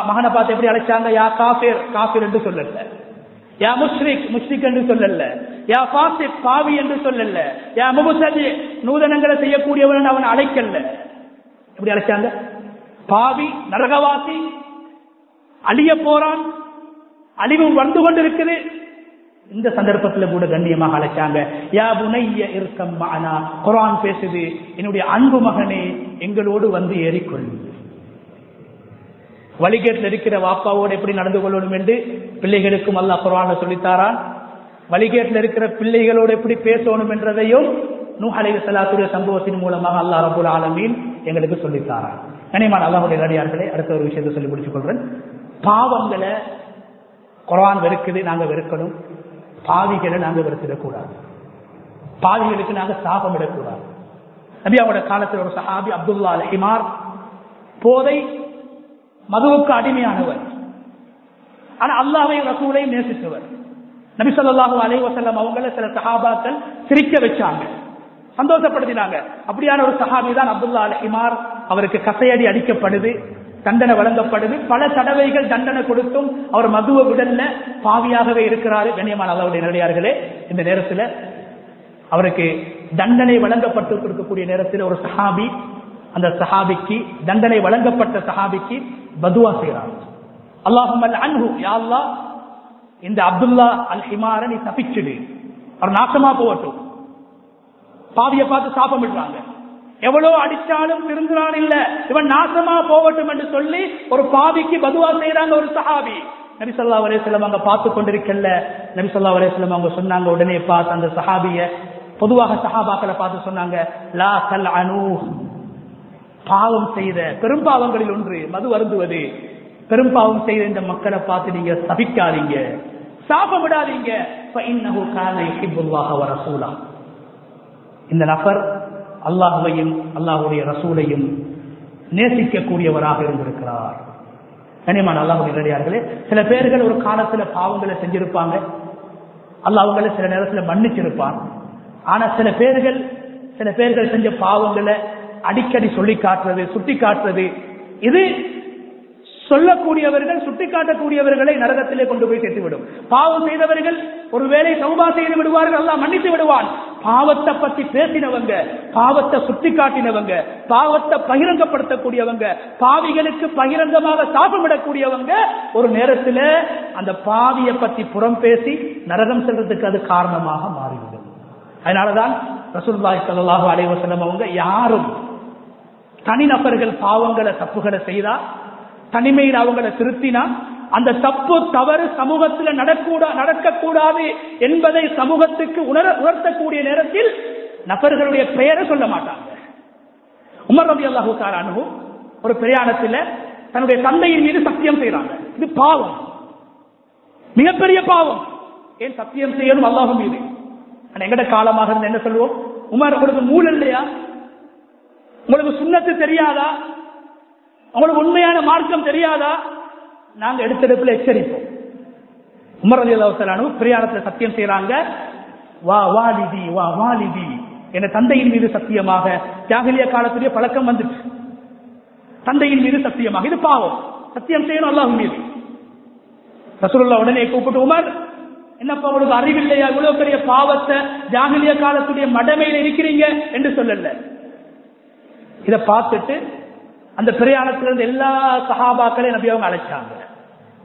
மகனை பார்த்து எப்படி அழைச்சாங்க? யா காஃபிர், காஃபிர் என்று சொல்லல, யா முஷ்ரிக், முஷ்ரிக் என்று சொல்லல, யா ஃபாசிக், பாவி என்று சொல்லல, யா முபுத்ததி, நூதனங்களை செய்யக்கூடியவன் அவன் அழைக்கல. எப்படி அழைச்சாங்க? பாவி, நரகவாசி, அழிய போறான், அழிவு வந்து கொண்டிருக்குது. இந்த சந்தர்ப்பத்தில் கூட கண்ணியமாக அழைச்சாங்க. யா புனைய இருக்கம் மஅனா, குர்ஆன் பேசுது, என்னுடைய அன்பு மகனே எங்களோடு வந்து ஏறிக்கொள்ளு. வழிகேட்டில் இருக்கிற வாப்பாவோடு எப்படி நடந்து கொள்ளணும் என்று பிள்ளைகளுக்கும் அல்லாஹ் குர்ஆன்ல சொல்லித்தாரான். வழிகேட்டில் இருக்கிற பிள்ளைகளோடு எப்படி பேசணும் என்றதையும் நூஹ் அலைஹிஸ்ஸலாத்துடைய சம்பவத்தின் மூலமாக அல்லாஹ் ரப்பல் ஆலமீன் எங்களுக்கு சொல்லித்தாரான். கண்ணியமான அல்லாஹ்வுடைய அடியார்களே, அடுத்த ஒரு விஷயத்தை சொல்லி முடிச்சுக் கொள்றேன். பாவங்களை குர்ஆன் வெறுக்குது, நாங்க வெறுக்கணும். பாவிகளை நாங்க வெறுத்திடக்கூடாது, பாவிகளுக்கு நாங்க சாபம் இடக்கூடாது. நபி அவருடைய காலத்தில் ஒரு சஹாபி அப்துல்லா அல் ஹிமார் போதை மதுவுக்கு அடிமையானவர். ஆனா அல்லாஹ்வையும் ரசூலையும் நேசித்தவர். நபி ஸல்லல்லாஹு அலைஹி வஸல்லம் அவங்கள சில சஹாபாக்கள் சிரிக்க வச்சாங்க, சந்தோஷப்படுத்தினாங்க. அப்படியான ஒரு சஹாபி தான் அப்துல்லா அல் ஹிமார். அவருக்கு கசையடி அடிக்கப்படுது, தண்டனை வழங்கப்படுது. பல தடவைகள் தண்டனை கொடுத்தும் அவர் மதுவை விடல்ல, பாவியாகவே இருக்கிறாரு. கண்ணியமான அல்லாஹ்வுடைய நல்லடியார்களே, இந்த நேரத்தில் அவருக்கு தண்டனை வழங்கப்பட்டு இருக்கக்கூடிய நேரத்தில் ஒரு சஹாபி, அந்த சஹாபிக்கு தண்டனை வழங்கப்பட்ட சஹாபிக்கு பதுவா செய்கிறார். அல்லாஹும்ம அன்ஹு, யா அல்லாஹ் இந்த அப்துல்லா அல் ஹிமார நீ தப்பிச்சிடு, அவர் நாசமா போகட்டும். பாவியை பார்த்து சாபமிடுறாங்க, எவ்வளவு அடிச்சாலும் திருந்துறான் இல்ல, இவன் நாசமா போகட்டும் என்று சொல்லி ஒரு பாவிக்கு பதுவா செய்யறாங்க ஒரு சஹாபி. நபி ஸல்லல்லாஹு அலைஹி வஸல்லம் அங்க பார்த்து கொண்டிருக்கல. நபி ஸல்லல்லாஹு அலைஹி வஸல்லம் அவங்க சொன்னாங்க, உடனே பார்த்து அந்த சஹாபிய, பொதுவாக சஹாபாக்களை பார்த்து சொன்னாங்க, லா தல்அனூ, பாவம் செய்த பெரும்பாவங்களில் ஒன்று மது அருந்துவது. பெரும்பாவம் செய்த இந்த மக்களை பார்த்து நீங்க சபிக்காதீங்க, சாபமிடாதீங்க. ஃபஇன்னஹு கான யுஹிப்புல்லாஹ வ ரசூலஹு, இந்த நபர் அல்லாஹ்வையும் அல்லாஹ்வுடைய ரசூலையும் நேசிக்கக்கூடியவராக இருந்திருக்கிறார். கனிமான அல்லாஹ்வுடைய நல்லடியார்களே, சில பேர்கள் ஒரு காலத்துல பாவங்களை செஞ்சிருப்பாங்க, அல்லாஹ் அவங்களை சில நேரத்தில் மன்னிச்சிருப்பான். ஆனா சில பேர்கள் செஞ்ச பாவங்களை அடிக்கடி சொல்லி காட்டுறது, சுட்டி காட்டுறது, இது சொல்லக்கூடியவர்கள் சுட்டி காட்டக்கூடியவர்களை நரகத்திலே கொண்டு போய் சேர்த்துவிடும். பாவம் செய்தவர்கள் ஒருவேளை தௌபா செய்து விடுவார்கள், அல்லாஹ் மன்னித்து விடுவான். பாவத்தை பத்தி பேசினவங்க, பாவத்தை சுட்டி காட்டினவங்க, பாவத்தை பகிரங்கப்படுத்தக்கூடியவங்க, பாவிகளுக்கு பகிரங்கமாக சாபமிடக்கூடியவங்க ஒரு நேரத்தில் அந்த பாவியை பத்தி புறம் பேசி நரகம் செல்றதுக்கு அது காரணமாக மாறிவிடும். அதனாலதான் ரசூலுல்லாஹி ஸல்லல்லாஹு அலைஹி வஸல்லம் அவங்க யாரும் தனிநபர்கள் பாவங்களை தப்புகளை செய்தா, தனிமையில் அவங்களை திருத்தினா, அந்த தப்பு தவறு சமூகத்தில் நடக்கக்கூடாது என்பதை சமூகத்துக்கு உணர்த்தக்கூடிய நேரத்தில் நபர்களுடைய பெயரை சொல்ல மாட்டாங்க. உமர் ரலியல்லாஹு தஆலா அன்ஹு ஒரு பிரயாணத்தில் தன்னுடைய தந்தையின் மீது சத்தியம் செய்யறாங்க. இது பாவம், மிகப்பெரிய பாவம். ஏன் சத்தியம் செய்யணும் அல்லாஹ் மீது? எங்கட காலமாக இருந்து என்ன சொல்லுவோம், உமர் உங்களுக்கு மூல இல்லையா, உங்களுக்கு சுன்னத்து தெரியாதா, உங்களுக்கு உண்மையான மார்க்கம் தெரியாதா? நாங்க எடுத்தெடுப்புல எச்சரிப்போம். உமர் ரலியல்லாஹு தஆலா அன்ஹு பிரயாணத்தில் சத்தியம் செய்யறாங்க, வா வாலிதி வா வாலிதி, என் தந்தையின் மீது சத்தியமாக. ஜாஹிலியா காலத்துடைய பழக்கம் வந்துச்சு, தந்தையின் மீது சத்தியமாக. இது பாவம், சத்தியம் செய்யணும் அல்லாஹ் மீது. ரசூலுல்லாஹ் உடனே கூப்பிட்டு, உமர் என்னப்பா உங்களுக்கு அறிவில்லையா, இவ்வளவு பெரிய பாவத்தை ஜாஹிலியா காலத்துடைய மடமையில் இருக்கிறீங்க என்று சொல்லல. இதை பார்த்துட்டு அந்த பிரயாணத்திலிருந்து எல்லா சஹாபாக்களையும் நபி அவங்க அழைச்சாங்க.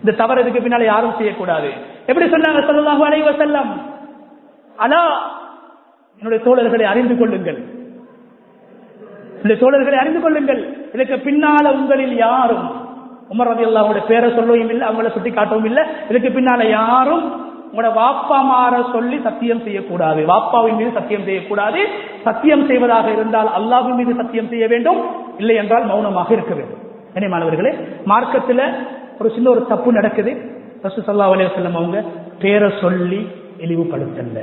இந்த தவறு இதுக்கு பின்னால யாரும் செய்யக்கூடாது. எப்படி சொன்னாங்க ஸல்லல்லாஹு அலைஹி வஸல்லம், அலா என்னுடைய தோழர்களை அறிந்து கொள்ளுங்கள், என்னுடைய தோழர்களை அறிந்து கொள்ளுங்கள், இதுக்கு பின்னால உங்களில் யாரும், உமர் ரலியல்லாஹு பேரை சொல்லவும் இல்லை, அவங்கள சுட்டி காட்டவும் இல்லை, இதுக்கு பின்னால யாரும் உங்களோட வாப்பா மாற சொல்லி சத்தியம் செய்யக்கூடாது, வாப்பாவின் மீது சத்தியம் செய்யக்கூடாது. சத்தியம் செய்வதாக இருந்தால் அல்லாஹ்வின் மீது சத்தியம் செய்ய வேண்டும், இல்லை என்றால் மௌனமாக இருக்க வேண்டும். கண்ணியமானவர்களே, மார்க்கத்தில் ஒரு சின்ன ஒரு தப்பு நடக்குது. ரசூல் ஸல்லல்லாஹு அலைஹி வஸல்லம் அவங்க பேரை சொல்லி இழிவுபடுத்தல,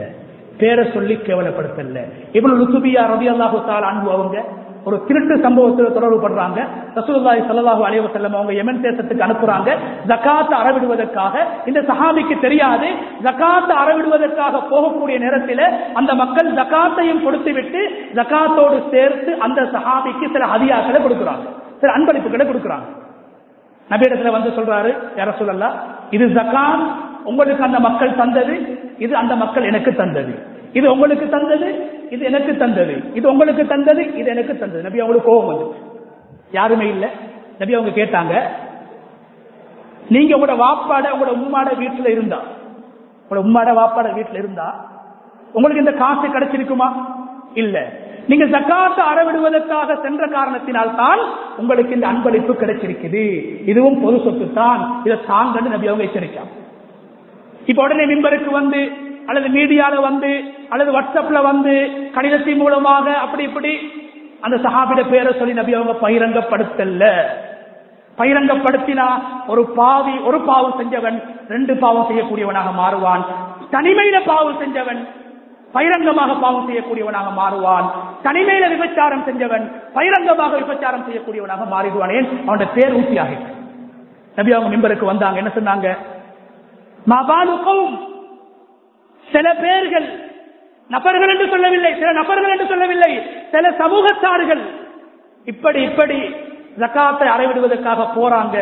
பேரை சொல்லி கேவலப்படுத்தல. இப்னு லுத்பியா ரலியல்லாஹு தஆலா அன்ஹு அவங்க ஒரு திருட்டு சம்பவத்தில் தொடர்பு படுறாங்க. ரசூலுல்லாஹி ஸல்லல்லாஹு அலைஹி வஸல்லம் அவங்க யமன் தேசத்துக்கு அனுப்புறாங்க ஜகாத் அறவிடுவதற்காக. இந்த சஹாபிக்கு தெரியாது, ஜகாத் அறவிடுவதற்காக போகக்கூடிய நேரத்தில் அந்த மக்கள் ஜகாத்தையும் கொடுத்து விட்டு ஜகாத்தோடு சேர்த்து அந்த சஹாபிக்கு சில ஹதியாக்களை கொடுக்குறாங்க, சில அன்பளிப்புகளை கொடுக்குறாங்க. நபியிடத்துல வந்து சொல்றாரு, யா ரசூலல்லாஹ், இது ஜகாத் உங்களுக்கு அந்த மக்கள் தந்தது, இது அந்த மக்கள் எனக்கு தந்தது, இது உங்களுக்கு தந்தது, இது எனக்கு தந்தது, இது உங்களுக்கு தந்தது, இது எனக்கு தந்தது. நபி அவங்களுக்கு கோபம் வந்து, யாருமே இல்லை. நபி அவங்க கேட்டாங்க, நீங்க உங்களோட வாப்பாட உங்களோட உம்மாட வீட்டுல இருந்தா, உங்களோட உம்மாட வாப்பாட வீட்டுல இருந்தா உங்களுக்கு இந்த காசு கிடைச்சிருக்குமா? இல்ல. நீங்க ஜகாத் அறவிடுவதற்காக சென்ற காரணத்தினால் தான் உங்களுக்கு இந்த அன்பளிப்பு கிடைச்சிருக்குது, இதுவும் பொது சொத்து தான், இதை தாங்கன்னு நபி அவங்க எச்சரிக்காங்க. இப்ப உடனே மிம்பருக்கு வந்து அல்லது மீடியால வந்து அல்லது வாட்ஸ்அப்ல வந்து கடிதத்தின் மூலமாக அப்படி இப்படி அந்த சஹாபிட பேரை சொல்லி நபி அவங்க பகிரங்கப்படுத்தல. பகிரங்கப்படுத்தினா ஒரு பாவம் செஞ்சவன் 2 பாவம் செய்யக்கூடியவனாக மாறுவான். தனிமையில பாவம் செஞ்சவன் பகிரங்கமாக பாவம் செய்யக்கூடியவனாக மாறுவான். தனிமையில விபச்சாரம் செஞ்சவன் பகிரங்கமாக விபச்சாரம் செய்யக்கூடியவனாக மாறிடுவான். ஏன்? அவனுடைய பேர் ஊட்டியாக. நபி அவங்க மிம்பருக்கு வந்தாங்க. என்ன சொன்னாங்க? மாபாலுக்கும், சில பேர்கள், நபர்கள் என்று சொல்லவில்லை, சில நபர்கள் என்று சொல்லவில்லை, சில சமூகத்தார்கள் இப்படி இப்படி ஜகாத்தை அறவிடுவதற்காக போறாங்க,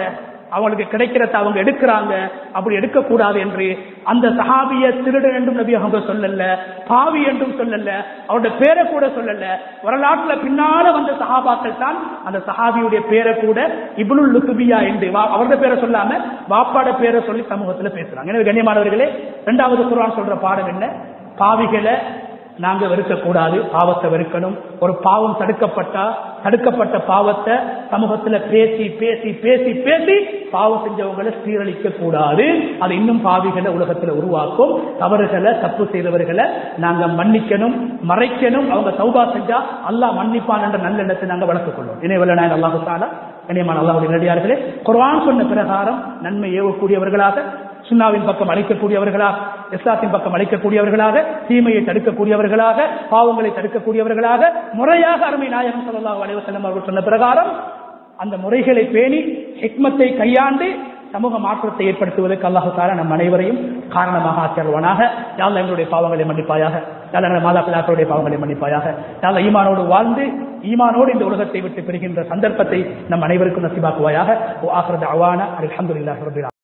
அவங்களுக்கு கிடைக்கிறத அவங்க எடுக்கிறாங்க, அப்படி எடுக்கக்கூடாது என்று அந்த சஹாபிய திருடன் என்றும் நபி அவங்க சொல்லல, பாவி என்றும் சொல்லல, அவருடைய பேரை கூட சொல்லல. வரலாற்றுல பின்னால வந்த சஹாபாக்கள் தான் அந்த சஹாபியுடைய பேரை கூட இப்னுல் லுத்பியா என்று அவருடைய பேரை சொல்லாம வாப்பாட பேரை சொல்லி சமூகத்தில் பேசுறாங்க. எனவே கண்ணியமானவர்களே, இரண்டாவது குர்ஆன் சொல்ற பாடம் என்ன? பாவிகளை நாங்க வெறுக்கக்கூடாது, பாவத்தை வெறுக்கணும். ஒரு பாவம் தடுக்கப்பட்ட பாவத்தை சமூகத்துல பேசி பேசி பேசி பேசி பாவம் செஞ்சவங்களை சீரழிக்க கூடாது. அது இன்னும் பாவிகளை உலகத்துல உருவாக்கும். தவறுகளை, தப்பு செய்தவர்களை நாங்க மன்னிக்கணும், மறைக்கணும். அவங்க தௌபா செஞ்சா அல்லாஹ் மன்னிப்பான் என்ற நல்லெண்ணத்தை நாங்க வளர்த்துக் கொள்வோம். இணைவல்ல நாயன் அல்லாஹு தஆலா கண்ணியமான அல்லாஹ்வுடைய நல்லடியார்களே, குர்ஆன் சொன்ன பிரகாரம் நன்மை ஏவக்கூடியவர்களாக, சுன்னாவின் பக்கம் அழைக்கக்கூடியவர்களாக, இஸ்லாத்தின் பக்கம் அழைக்கக்கூடியவர்களாக, தீமையை தடுக்கக்கூடியவர்களாக, பாவங்களை தடுக்கக்கூடியவர்களாக முறையாக அருமை நாயகம் ஸல்லல்லாஹு அலைஹி வஸல்லம் அவர்கள் சொன்ன பிரகாரம் அந்த முறைகளை பேணி ஹிக்மத்தை கையாண்டு சமூக மாற்றத்தை ஏற்படுத்துவதற்கு அல்லாஹ் தஆலா நம் அனைவரையும் காரணமாக ஆக்கியருவானாக. யா அல்லாஹ் எங்களுடைய பாவங்களை மன்னிப்பாயாக, யா அல்லாஹ் எங்களுடைய மாதாபிதாக்களுடைய பாவங்களை மன்னிப்பாயாக, யா அல்லாஹ் ஈமானோடு வாழ்ந்து ஈமானோடு இந்த உலகத்தை விட்டு பெறுகின்ற சந்தர்ப்பத்தை நம் அனைவருக்கும் நசீபாக்குவாயாக. வ ஆகிரு தஅவானா அல்ஹம்துலில்லாஹி ரப்பில் ஆலமீன்.